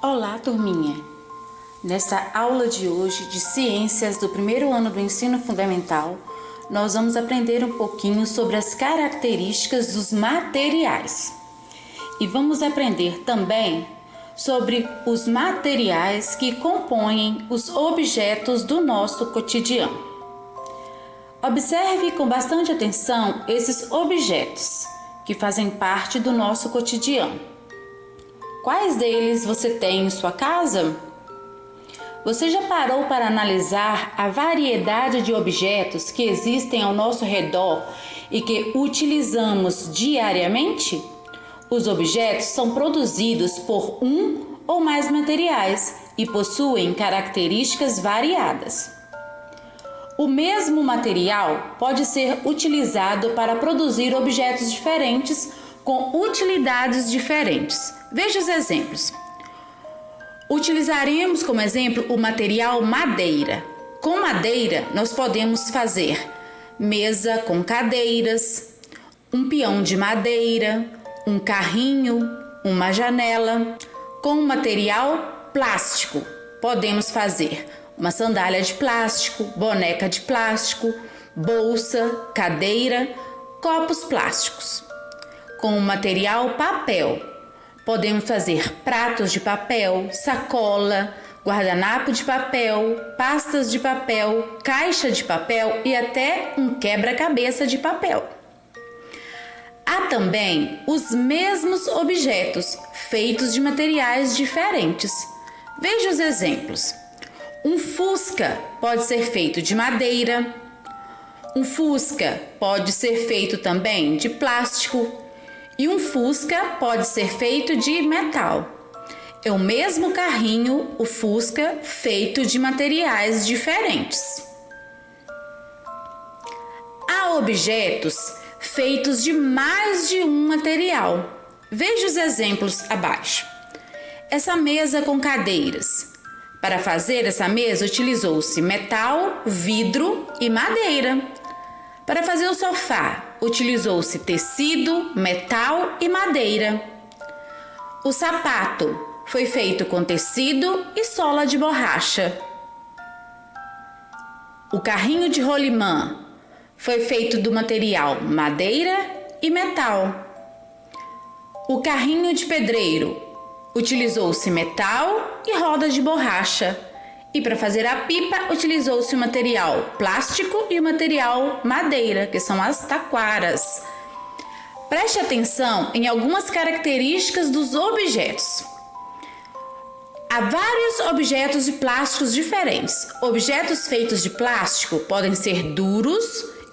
Olá, turminha! Nesta aula de hoje de Ciências do primeiro ano do Ensino Fundamental, nós vamos aprender um pouquinho sobre as características dos materiais. E vamos aprender também sobre os materiais que compõem os objetos do nosso cotidiano. Observe com bastante atenção esses objetos que fazem parte do nosso cotidiano. Quais deles você tem em sua casa? Você já parou para analisar a variedade de objetos que existem ao nosso redor e que utilizamos diariamente? Os objetos são produzidos por um ou mais materiais e possuem características variadas. O mesmo material pode ser utilizado para produzir objetos diferentes com utilidades diferentes. Veja os exemplos. Utilizaremos como exemplo o material madeira. Com madeira, nós podemos fazer mesa com cadeiras, um peão de madeira, um carrinho, uma janela. Com material plástico, podemos fazer uma sandália de plástico, boneca de plástico, bolsa, cadeira, copos plásticos. Com o material papel, podemos fazer pratos de papel, sacola, guardanapo de papel, pastas de papel, caixa de papel e até um quebra-cabeça de papel. Há também os mesmos objetos feitos de materiais diferentes. Veja os exemplos. Um Fusca pode ser feito de madeira. Um Fusca pode ser feito também de plástico. E um Fusca pode ser feito de metal. É o mesmo carrinho, o Fusca, feito de materiais diferentes. Há objetos feitos de mais de um material. Veja os exemplos abaixo. Essa mesa com cadeiras. Para fazer essa mesa utilizou-se metal, vidro e madeira. Para fazer o sofá, utilizou-se tecido, metal e madeira. O sapato foi feito com tecido e sola de borracha. O carrinho de rolimã foi feito do material madeira e metal. O carrinho de pedreiro utilizou-se metal e roda de borracha. E para fazer a pipa, utilizou-se o material plástico e o material madeira, que são as taquaras. Preste atenção em algumas características dos objetos. Há vários objetos de plásticos diferentes. Objetos feitos de plástico podem ser duros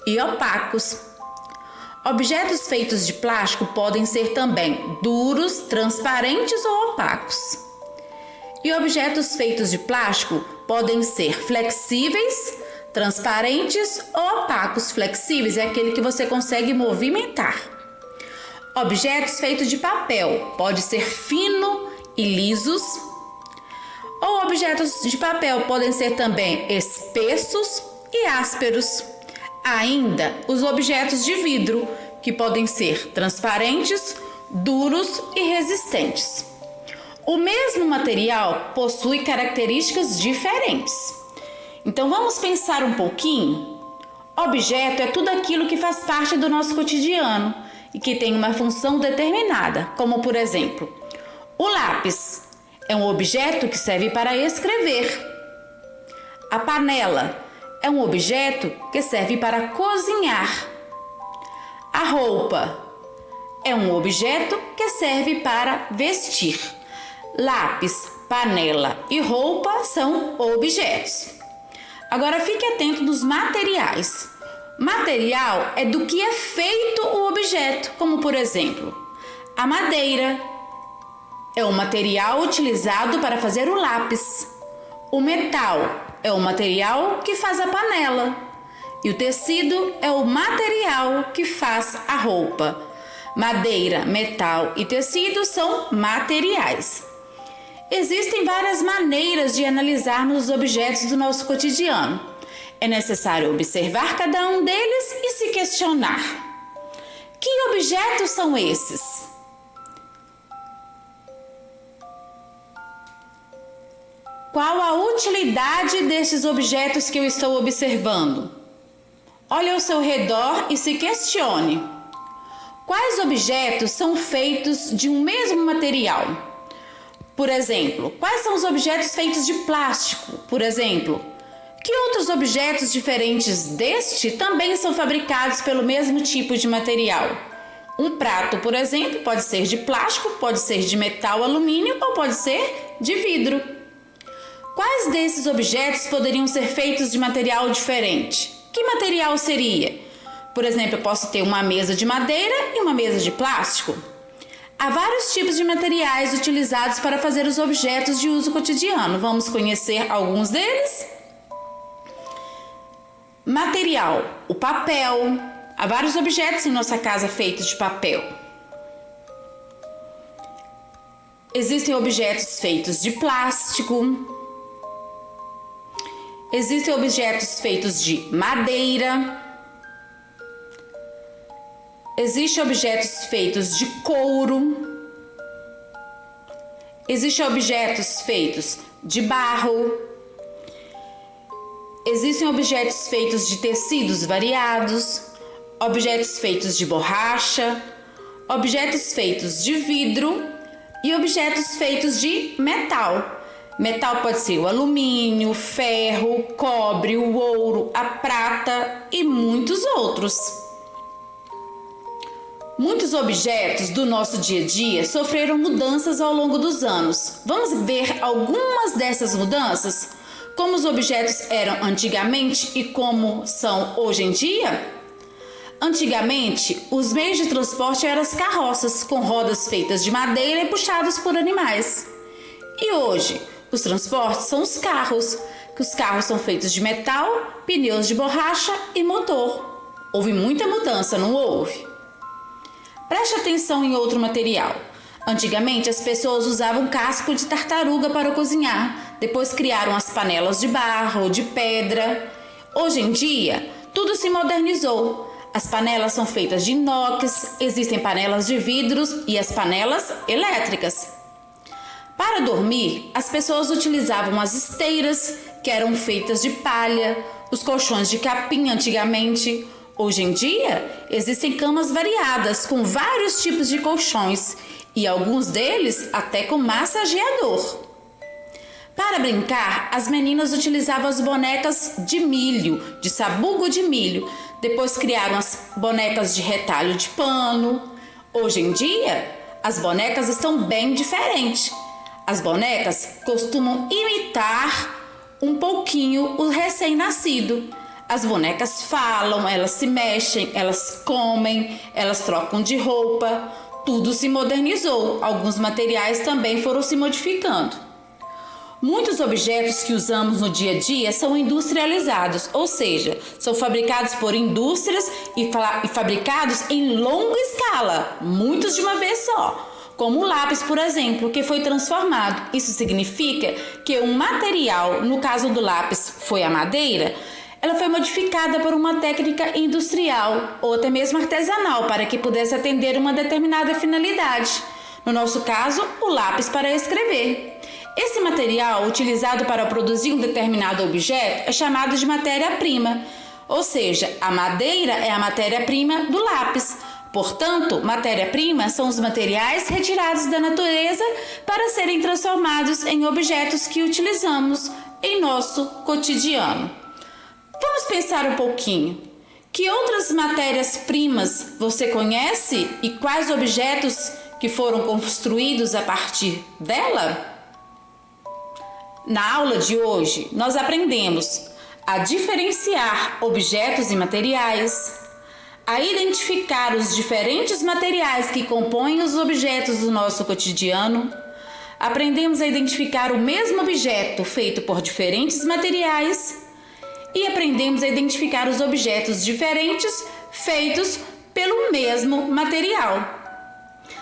e opacos. Objetos feitos de plástico podem ser também duros, transparentes ou opacos. E objetos feitos de plástico podem ser flexíveis, transparentes ou opacos. Flexíveis é aquele que você consegue movimentar. Objetos feitos de papel pode ser fino e lisos. Ou objetos de papel podem ser também espessos e ásperos. Ainda os objetos de vidro, que podem ser transparentes, duros e resistentes. O mesmo material possui características diferentes. Então vamos pensar um pouquinho? Objeto é tudo aquilo que faz parte do nosso cotidiano e que tem uma função determinada, como por exemplo, o lápis é um objeto que serve para escrever. A panela é um objeto que serve para cozinhar. A roupa é um objeto que serve para vestir. Lápis, panela e roupa são objetos. Agora fique atento nos materiais. Material é do que é feito o objeto, como por exemplo, a madeira é o material utilizado para fazer o lápis. O metal é o material que faz a panela. E o tecido é o material que faz a roupa. Madeira, metal e tecido são materiais. Existem várias maneiras de analisarmos os objetos do nosso cotidiano. É necessário observar cada um deles e se questionar: que objetos são esses? Qual a utilidade desses objetos que eu estou observando? Olhe ao seu redor e se questione. Quais objetos são feitos de um mesmo material? Por exemplo, quais são os objetos feitos de plástico? Por exemplo, que outros objetos diferentes deste também são fabricados pelo mesmo tipo de material? Um prato, por exemplo, pode ser de plástico, pode ser de metal, alumínio ou pode ser de vidro. Quais desses objetos poderiam ser feitos de material diferente? Que material seria? Por exemplo, eu posso ter uma mesa de madeira e uma mesa de plástico. Há vários tipos de materiais utilizados para fazer os objetos de uso cotidiano. Vamos conhecer alguns deles? Material: o papel. Há vários objetos em nossa casa feitos de papel. Existem objetos feitos de plástico. Existem objetos feitos de madeira. Existem objetos feitos de couro. Existem objetos feitos de barro. Existem objetos feitos de tecidos variados, objetos feitos de borracha, objetos feitos de vidro e objetos feitos de metal. Metal pode ser o alumínio, o ferro, o cobre, o ouro, a prata e muitos outros. Muitos objetos do nosso dia a dia sofreram mudanças ao longo dos anos. Vamos ver algumas dessas mudanças? Como os objetos eram antigamente e como são hoje em dia? Antigamente, os meios de transporte eram as carroças, com rodas feitas de madeira e puxadas por animais. E hoje, os transportes são os carros, que os carros são feitos de metal, pneus de borracha e motor. Houve muita mudança, não houve? Preste atenção em outro material. Antigamente, as pessoas usavam casco de tartaruga para cozinhar. Depois criaram as panelas de barro, de pedra. Hoje em dia, tudo se modernizou. As panelas são feitas de inox, existem panelas de vidros e as panelas elétricas. Para dormir, as pessoas utilizavam as esteiras, que eram feitas de palha, os colchões de capim antigamente. Hoje em dia, existem camas variadas com vários tipos de colchões e alguns deles até com massageador. Para brincar, as meninas utilizavam as bonecas de milho, de sabugo de milho. Depois criaram as bonecas de retalho de pano. Hoje em dia, as bonecas estão bem diferentes. As bonecas costumam imitar um pouquinho o recém-nascido. As bonecas falam, elas se mexem, elas comem, elas trocam de roupa. Tudo se modernizou. Alguns materiais também foram se modificando. Muitos objetos que usamos no dia a dia são industrializados, ou seja, são fabricados por indústrias e fabricados em longa escala, muitos de uma vez só. Como o lápis, por exemplo, que foi transformado. Isso significa que um material, no caso do lápis foi a madeira, ela foi modificada por uma técnica industrial ou até mesmo artesanal para que pudesse atender uma determinada finalidade. No nosso caso, o lápis para escrever. Esse material utilizado para produzir um determinado objeto é chamado de matéria-prima, ou seja, a madeira é a matéria-prima do lápis. Portanto, matéria-prima são os materiais retirados da natureza para serem transformados em objetos que utilizamos em nosso cotidiano. Vamos pensar um pouquinho. Que outras matérias-primas você conhece e quais objetos que foram construídos a partir dela? Na aula de hoje, nós aprendemos a diferenciar objetos e materiais, a identificar os diferentes materiais que compõem os objetos do nosso cotidiano. Aprendemos a identificar o mesmo objeto feito por diferentes materiais e aprendemos a identificar os objetos diferentes feitos pelo mesmo material.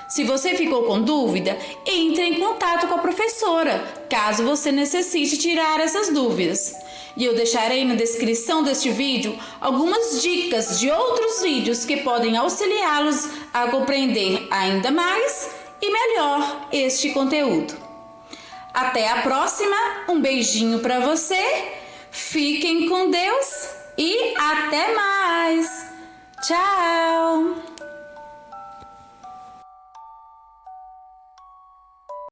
Se você ficou com dúvida, entre em contato com a professora, caso você necessite tirar essas dúvidas. E eu deixarei na descrição deste vídeo algumas dicas de outros vídeos que podem auxiliá-los a compreender ainda mais e melhor este conteúdo. Até a próxima, um beijinho para você, fiquem com Deus e até mais! Tchau!